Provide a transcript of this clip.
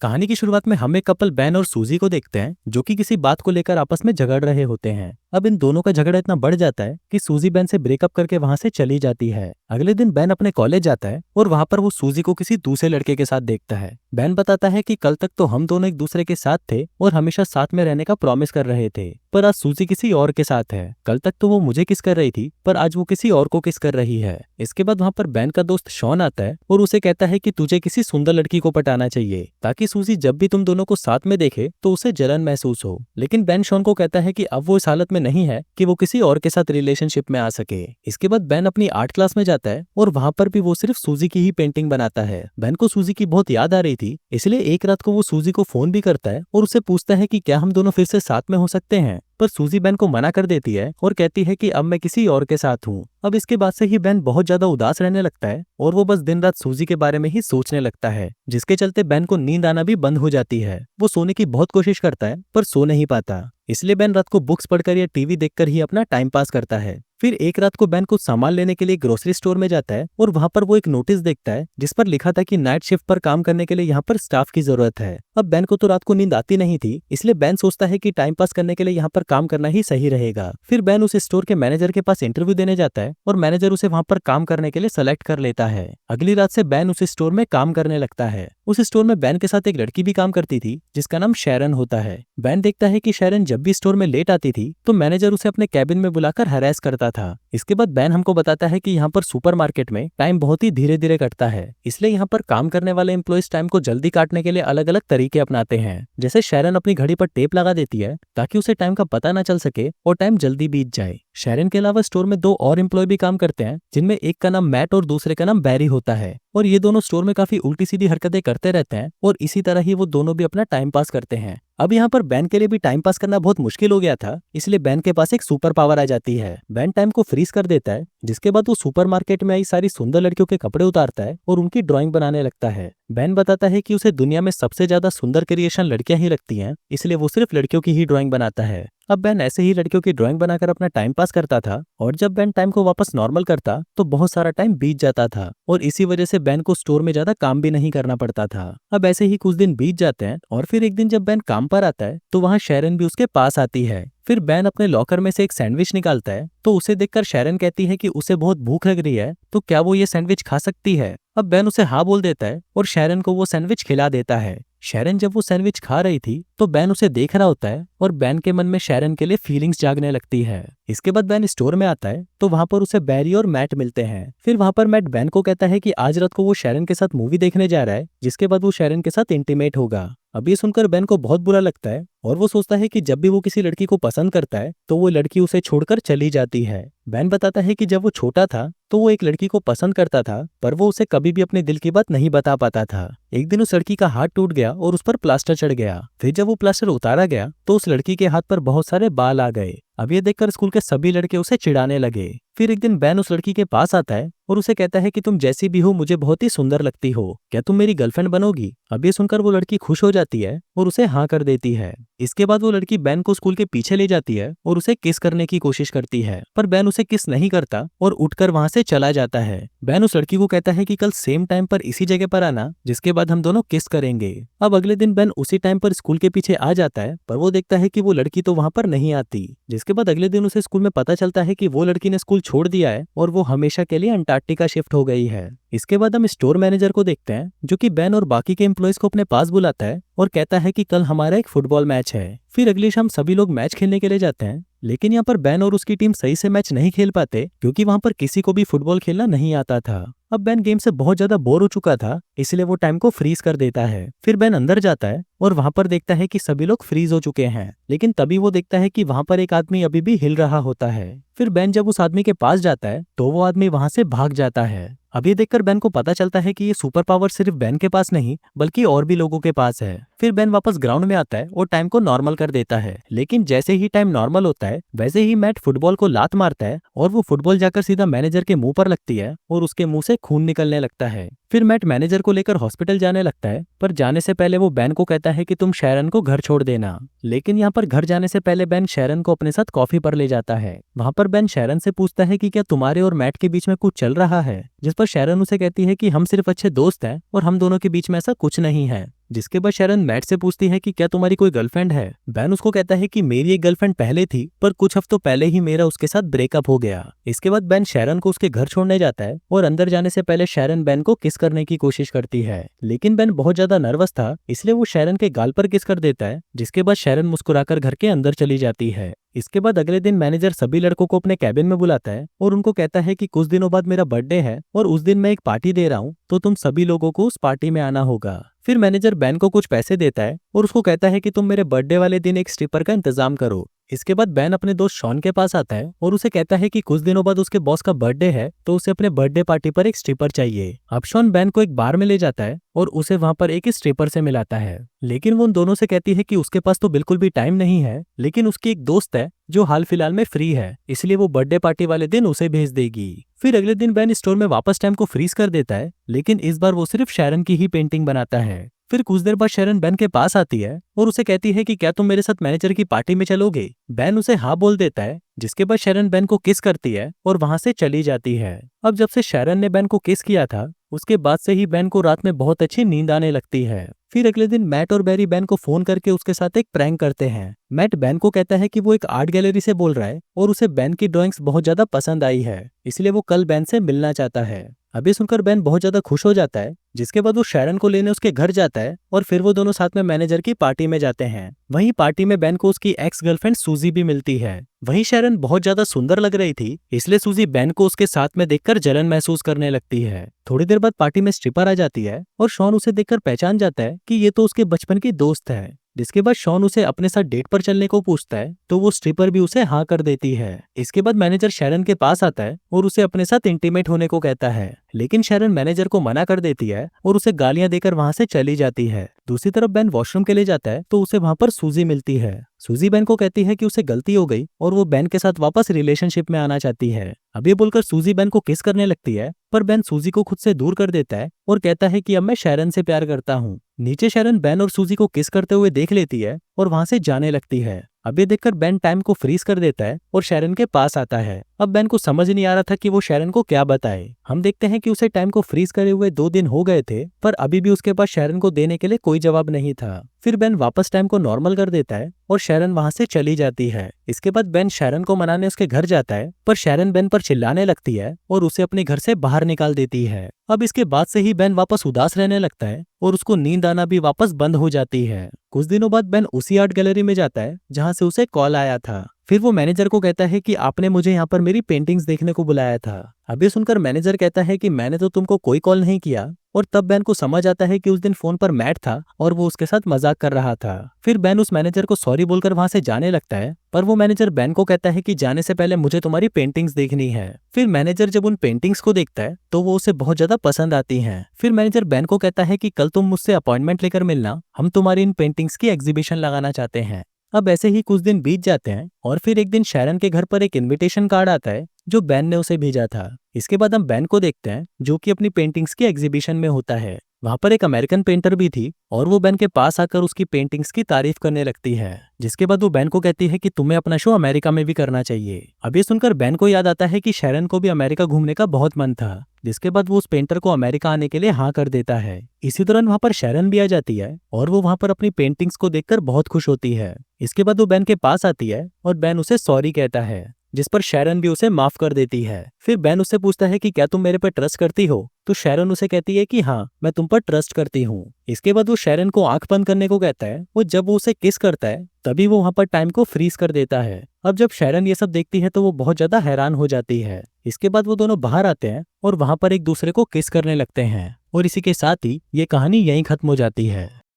कहानी की शुरुआत में हम एक कपल बेन और सूजी को देखते हैं जो कि किसी बात को लेकर आपस में झगड़ रहे होते हैं। अब इन दोनों का झगड़ा इतना बढ़ जाता है कि सूजी बेन से ब्रेकअप करके वहां से चली जाती है। अगले दिन बेन अपने कॉलेज जाता है और वहां पर वो सूजी को किसी दूसरे लड़के के साथ देखता है। बेन बताता है कि कल तक तो हम दोनों एक दूसरे के साथ थे और हमेशा साथ में रहने का प्रॉमिस कर रहे थे, पर आज सूजी किसी और के साथ है। कल तक तो वो मुझे किस कर रही थी, पर आज वो किसी और को किस कर रही है। इसके बाद वहां पर बेन का दोस्त शॉन आता है और उसे कहता है कि तुझे किसी सुंदर लड़की को पटाना चाहिए ताकि सूजी जब भी तुम दोनों को साथ में देखे तो उसे जलन महसूस हो। लेकिन बेन शॉन को कहता है कि अब वो इस हालत में नहीं है कि वो किसी और के साथ रिलेशनशिप में आ सके। इसके बाद बेन अपनी आर्ट क्लास में जाता है और वहां पर भी वो सिर्फ सूजी की ही पेंटिंग बनाता है। बेन को सूजी की बहुत याद आ रही थी, इसलिए एक रात को वो सूजी को फोन भी करता है और उससे पूछता है कि क्या हम दोनों फिर से साथ में हो सकते हैं। पर सूजी बेन को मना कर देती है और कहती है कि अब मैं किसी और के साथ हूँ। अब इसके बाद से ही बेन बहुत ज्यादा उदास रहने लगता है और वो बस दिन रात सूजी के बारे में ही सोचने लगता है, जिसके चलते बेन को नींद आना भी बंद हो जाती है। वो सोने की बहुत कोशिश करता है पर सो नहीं पाता, इसलिए बेन रात को बुक्स पढ़कर या टीवी देखकर ही अपना टाइम पास करता है। फिर एक रात को बेन कुछ सामान लेने के लिए ग्रोसरी स्टोर में जाता है और वहां पर वो एक नोटिस देखता है जिस पर लिखा था कि नाइट शिफ्ट पर काम करने के लिए यहाँ पर स्टाफ की जरूरत है। अब बेन को तो रात को नींद आती नहीं थी, इसलिए बेन सोचता है कि टाइम पास करने के लिए यहाँ पर काम करना ही सही रहेगा। फिर बेन उस स्टोर के मैनेजर के पास इंटरव्यू देने जाता है और मैनेजर उसे वहां पर काम करने के लिए सेलेक्ट कर लेता है। अगली रात से बेन उस स्टोर में काम करने लगता है। उस स्टोर में बेन के साथ एक लड़की भी काम करती थी जिसका नाम शैरन होता है। बेन देखता है कि शैरन जब भी स्टोर में लेट आती थी तो मैनेजर उसे अपने कैबिन में बुलाकर हरास करता था। इसके बाद बेन हमको बताता है कि यहाँ पर सुपरमार्केट में टाइम बहुत ही धीरे धीरे कटता है, इसलिए यहाँ पर काम करने वाले एम्प्लॉइज टाइम को जल्दी काटने के लिए अलग अलग तरीके अपनाते हैं। जैसे शैरन अपनी घड़ी पर टेप लगा देती है ताकि उसे टाइम का पता न चल सके और टाइम जल्दी बीत जाए। शैरन के अलावा स्टोर में दो और एम्प्लॉय भी काम करते हैं जिनमें एक का नाम मैट और दूसरे का नाम बैरी होता है, और ये दोनों स्टोर में काफी उल्टी सीधी हरकतें करते रहते हैं और इसी तरह ही वो दोनों भी अपना टाइम पास करते हैं। अब यहाँ पर बेन के लिए भी टाइम पास करना बहुत मुश्किल हो गया था, इसलिए बेन के पास एक सुपर पावर आ जाती है। बेन टाइम को फ्रीज कर देता है, जिसके बाद वो सुपरमार्केट में आई सारी सुंदर लड़कियों के कपड़े उतारता है और उनकी ड्राइंग बनाने लगता है। बेन बताता है कि उसे दुनिया में सबसे ज्यादा सुंदर क्रिएशन लड़कियां ही लगती हैं, इसलिए वो सिर्फ लड़कियों की ही ड्राइंग बनाता है। अब बेन ऐसे ही लड़कियों की ड्राइंग बनाकर अपना टाइम पास करता था और जब बेन टाइम को वापस नॉर्मल करता तो बहुत सारा टाइम बीत जाता था और इसी वजह से बेन को स्टोर में ज्यादा काम भी नहीं करना पड़ता था। अब ऐसे ही कुछ दिन बीत जाते हैं और फिर एक दिन जब बेन काम पर आता है तो वहाँ शैरन भी उसके पास आती है। फिर बेन अपने लॉकर में से एक सैंडविच निकालता है तो उसे देखकर शैरन कहती है कि उसे बहुत भूख लग रही है, तो क्या वो ये सैंडविच खा सकती है। अब बेन उसे हाँ बोल देता है और शैरन को वो सैंडविच खिला देता है। शैरन जब वो सैंडविच खा रही थी तो बेन उसे देख रहा होता है और बेन के मन में शैरन के लिए फीलिंग्स जागने लगती है। इसके बाद बेन स्टोर में आता है तो वहां पर उसे बैरी और मैट मिलते हैं। फिर वहां पर मैट बेन को कहता है कि आज रात को वो शैरन के साथ मूवी देखने जा रहा है, जिसके बाद वो शैरन के साथ इंटीमेट होगा। अब ये सुनकर बेन को बहुत बुरा लगता है और वो सोचता है कि जब भी वो किसी लड़की को पसंद करता है तो वो लड़की उसे छोड़कर चली जाती है। बेन बताता है कि जब वो छोटा था तो वो एक लड़की को पसंद करता था, पर वो उसे कभी भी अपने दिल की बात नहीं बता पाता था। एक दिन उस लड़की का हाथ टूट गया और उस पर प्लास्टर चढ़ गया। फिर जब वो प्लास्टर उतारा गया तो उस लड़की के हाथ पर बहुत सारे बाल आ गए। अब ये देखकर स्कूल के सभी लड़के उसे चिढ़ाने लगे। फिर एक दिन बेन उस लड़की के पास आता है और उसे कहता है कि तुम जैसी भी हो मुझे बहुत ही सुंदर लगती हो, क्या तुम मेरी गर्लफ्रेंड बनोगी। अब ये सुनकर वो लड़की खुश हो जाती है और उसे हाँ कर देती है। इसके बाद वो लड़की बेन को स्कूल के पीछे ले जाती है और उसे किस करने की कोशिश करती है, पर बेन उसे किस नहीं करता और उठकर वहां से चला जाता है। बेन उस लड़की को कहता है कि कल सेम टाइम पर इसी जगह पर आना, जिसके बाद हम दोनों किस करेंगे। अब अगले दिन बेन उसी टाइम पर स्कूल के पीछे आ जाता है, पर वो देखता है कि वो लड़की तो वहां पर नहीं आती। जिसके बाद अगले दिन उसे स्कूल में पता चलता है कि वो लड़की ने स्कूल छोड़ दिया है और वो हमेशा के लिए अंटार्कटिका शिफ्ट हो गई है। इसके बाद हम स्टोर मैनेजर को देखते हैं जो कि बेन और बाकी के एम्प्लॉइज को अपने पास बुलाता है और कहता है कि कल हमारा एक फुटबॉल मैच है। फिर अगली शाम सभी लोग मैच खेलने के लिए जाते हैं, लेकिन यहाँ पर बेन और उसकी टीम सही से मैच नहीं खेल पाते क्योंकि वहां पर किसी को भी फुटबॉल खेलना नहीं आता था। अब बेन गेम से बहुत ज्यादा बोर हो चुका था, इसलिए वो टाइम को फ्रीज कर देता है। फिर बेन अंदर जाता है और वहां पर देखता है कि सभी लोग फ्रीज हो चुके हैं, लेकिन तभी वो देखता है कि वहां पर एक आदमी अभी भी हिल रहा होता है। फिर बेन जब उस आदमी के पास जाता है तो वो आदमी वहां से भाग जाता है। अब ये देखकर बेन को पता चलता है कि ये सुपर पावर सिर्फ बेन के पास नहीं बल्कि और भी लोगों के पास है। फिर बेन वापस ग्राउंड में आता है और टाइम को नॉर्मल कर देता है, लेकिन जैसे ही टाइम नॉर्मल होता है वैसे ही मैट फुटबॉल को लात मारता है और वो फुटबॉल जाकर सीधा मैनेजर के मुंह पर लगती है और उसके मुंह से खून निकलने लगता है। फिर मैट मैनेजर को लेकर हॉस्पिटल जाने लगता है, पर जाने से पहले वो बेन को कहता है कि तुम शैरन को घर छोड़ देना। लेकिन यहाँ पर घर जाने से पहले बेन शैरन को अपने साथ कॉफी पर ले जाता है। वहां पर बेन शैरन से पूछता है कि क्या तुम्हारे और मैट के बीच में कुछ चल रहा है, जिस पर शैरन उसे कहती है कि हम सिर्फ अच्छे दोस्त हैं और हम दोनों के बीच में ऐसा कुछ नहीं है। जिसके बाद शैरन मैट से पूछती है कि क्या तुम्हारी कोई गर्लफ्रेंड है। बैन उसको कहता है कि मेरी एक गर्लफ्रेंड पहले थी, पर कुछ हफ्तों पहले ही मेरा उसके साथ ब्रेकअप हो गया। इसके बाद बैन शैरन को उसके घर छोड़ने जाता है और अंदर जाने से पहले शैरन बैन को किस करने की कोशिश करती है, लेकिन बैन बहुत ज्यादा नर्वस था, इसलिए वो शैरन के गाल पर किस कर देता है, जिसके बाद शैरन मुस्कुराकर घर के अंदर चली जाती है। इसके बाद अगले दिन मैनेजर सभी लड़कों को अपने कैबिन में बुलाता है और उनको कहता है कि कुछ दिनों बाद मेरा बर्थडे है और उस दिन मैं एक पार्टी दे रहा हूँ, तो तुम सभी लोगों को उस पार्टी में आना होगा। फिर मैनेजर बैन को कुछ पैसे देता है और उसको कहता है कि तुम मेरे बर्थडे वाले दिन एक स्ट्रिपर का इंतजाम करो। इसके बाद बैन अपने दोस्त शॉन के पास आता है और उसे कहता है कि कुछ दिनों बाद उसके बॉस का बर्थडे है, तो उसे अपने बर्थडे पार्टी पर एक स्ट्रिपर चाहिए। अब शॉन बैन को एक बार में ले जाता है और उसे वहां पर एक स्ट्रिपर से मिलाता है, लेकिन वो उन दोनों से कहती है कि उसके पास तो बिल्कुल भी टाइम नहीं है, लेकिन उसकी एक दोस्त है जो हाल फिलहाल में फ्री है, इसलिए वो बर्थडे पार्टी वाले दिन उसे भेज देगी। फिर अगले दिन बैन स्टोर में वापस टाइम को फ्रीज कर देता है, लेकिन इस बार वो सिर्फ शैरन की ही पेंटिंग बनाता है। फिर कुछ देर बाद शैरन बैन के पास आती है और उसे कहती है कि क्या तुम मेरे साथ मैनेजर की पार्टी में चलोगे। बैन उसे हाँ बोल देता है, जिसके बाद शैरन बैन को किस करती है और वहां से चली जाती है। अब जब से शैरन ने बैन को किस किया था, उसके बाद से ही बैन को रात में बहुत अच्छी नींद आने लगती है। फिर अगले दिन मैट और बैरी बैन को फोन करके उसके साथ एक प्रैंक करते हैं। मैट बैन को कहता है कि वो एक आर्ट गैलरी से बोल रहा है और उसे बैन की ड्राइंग्स बहुत ज्यादा पसंद आई है, इसलिए वो कल बैन से मिलना चाहता है। अभी सुनकर बैन बहुत ज्यादा खुश हो जाता है, जिसके बाद वो शैरन को लेने उसके घर जाता है और फिर वो दोनों साथ में मैनेजर की पार्टी में जाते हैं। वहीं पार्टी में बैन को उसकी एक्स गर्लफ्रेंड सूजी भी मिलती है। वहीं शैरन बहुत ज्यादा सुंदर लग रही थी, इसलिए सूजी बैन को उसके साथ में देखकर जलन महसूस करने लगती है। थोड़ी देर बाद पार्टी में स्ट्रिपर आ जाती है और शॉन उसे देखकर पहचान जाता है कि ये तो उसके बचपन की दोस्त है। जिसके बाद शॉन उसे अपने साथ डेट पर चलने को पूछता है, तो वो स्ट्रिपर भी उसे हाँ कर देती है। इसके बाद मैनेजर शैरन के पास आता है और उसे अपने साथ इंटीमेट होने को कहता है, लेकिन शैरन मैनेजर को मना कर देती है और उसे गालियां देकर वहां से चली जाती है। दूसरी तरफ बैन वॉशरूम के लिए जाता है, तो उसे वहां पर सूजी मिलती है। सूजी बैन को कहती है कि उसे गलती हो गई और वो बैन के साथ वापस रिलेशनशिप में आना चाहती है। अब ये बोलकर सूजी बैन को किस करने लगती है, पर बैन सूजी को खुद से दूर कर देता है और कहता है कि अब मैं शैरन से प्यार करता हूँ। नीचे शैरन बैन और सूजी को किस करते हुए देख लेती है और वहां से जाने लगती है। अब ये देखकर बैन टाइम को फ्रीज कर देता है और शैरन के पास आता है। अब बैन को समझ नहीं आ रहा था कि वो शैरन को क्या बताए। हम देखते हैं कि उसे टाइम को फ्रीज करे हुए 2 दिन हो गए थे, पर अभी भी उसके पास शैरन को देने के लिए कोई जवाब नहीं था। फिर बैन वापस टाइम को नॉर्मल कर देता है और शैरन वहां से चली जाती है। इसके बाद बैन शैरन को मनाने उसके घर जाता है, पर शैरन बैन पर चिल्लाने लगती है और उसे अपने घर से बाहर निकाल देती है। अब इसके बाद से ही बैन वापस उदास रहने लगता है और उसको नींद आना भी वापस बंद हो जाती है। कुछ दिनों बाद बैन उसी आर्ट गैलरी में जाता है जहां से उसे कॉल आया था। फिर वो मैनेजर को कहता है कि आपने मुझे यहाँ पर मेरी पेंटिंग्स देखने को बुलाया था। अभी सुनकर मैनेजर कहता है कि मैंने तो तुमको कोई कॉल नहीं किया, और तब बैन को समझ आता है कि उस दिन फोन पर मैट था और वो उसके साथ मजाक कर रहा था। फिर बैन उस मैनेजर को सॉरी बोलकर वहां से जाने लगता है, पर वो मैनेजर बैन को कहता है कि जाने से पहले मुझे तुम्हारी पेंटिंग्स देखनी है। फिर मैनेजर जब उन पेंटिंग्स को देखता है तो वो उसे बहुत ज्यादा पसंद आती हैं। फिर मैनेजर बैन को कहता है कि कल तुम मुझसे अपॉइंटमेंट लेकर मिलना, हम तुम्हारी इन पेंटिंग्स की एग्जीबिशन लगाना चाहते हैं। अब ऐसे ही कुछ दिन बीत जाते हैं और फिर एक दिन शैरन के घर पर एक इनविटेशन कार्ड आता है जो बैन ने उसे भेजा था। इसके बाद हम बैन को देखते हैं जो कि अपनी पेंटिंग्स की एग्जीबिशन में होता है। वहां पर एक अमेरिकन पेंटर भी थी और वो बैन के पास आकर उसकी पेंटिंग्स की तारीफ करने लगती है। जिसके बाद वो बैन को कहती है कि तुम्हें अपना शो अमेरिका में भी करना चाहिए। अब ये सुनकर बैन को याद आता है कि शैरन को भी अमेरिका घूमने का बहुत मन था। जिसके बाद वो उस पेंटर को अमेरिका आने के लिए हाँ कर देता है। इसी दौरान वहां पर शैरन भी आ जाती है और वो वहां पर अपनी पेंटिंग्स को देखकर बहुत खुश होती है। इसके बाद वो बैन के पास आती है और बैन उसे सॉरी कहता है, जिस पर शैरन भी उसे माफ कर देती है। फिर बैन उससे पूछता है कि क्या तुम मेरे पर ट्रस्ट करती हो, तो शैरन उसे कहती है कि हाँ, मैं तुम पर ट्रस्ट करती हूँ। इसके बाद वो शैरन को आंख बंद करने को कहता है और जब वो उसे किस करता है तभी वो वहां पर टाइम को फ्रीज कर देता है। अब जब शैरन ये सब देखती है तो वो बहुत ज्यादा हैरान हो जाती है। इसके बाद वो दोनों बाहर आते हैं और वहां पर एक दूसरे को किस करने लगते हैं और इसी के साथ ही ये कहानी यहीं खत्म हो जाती है।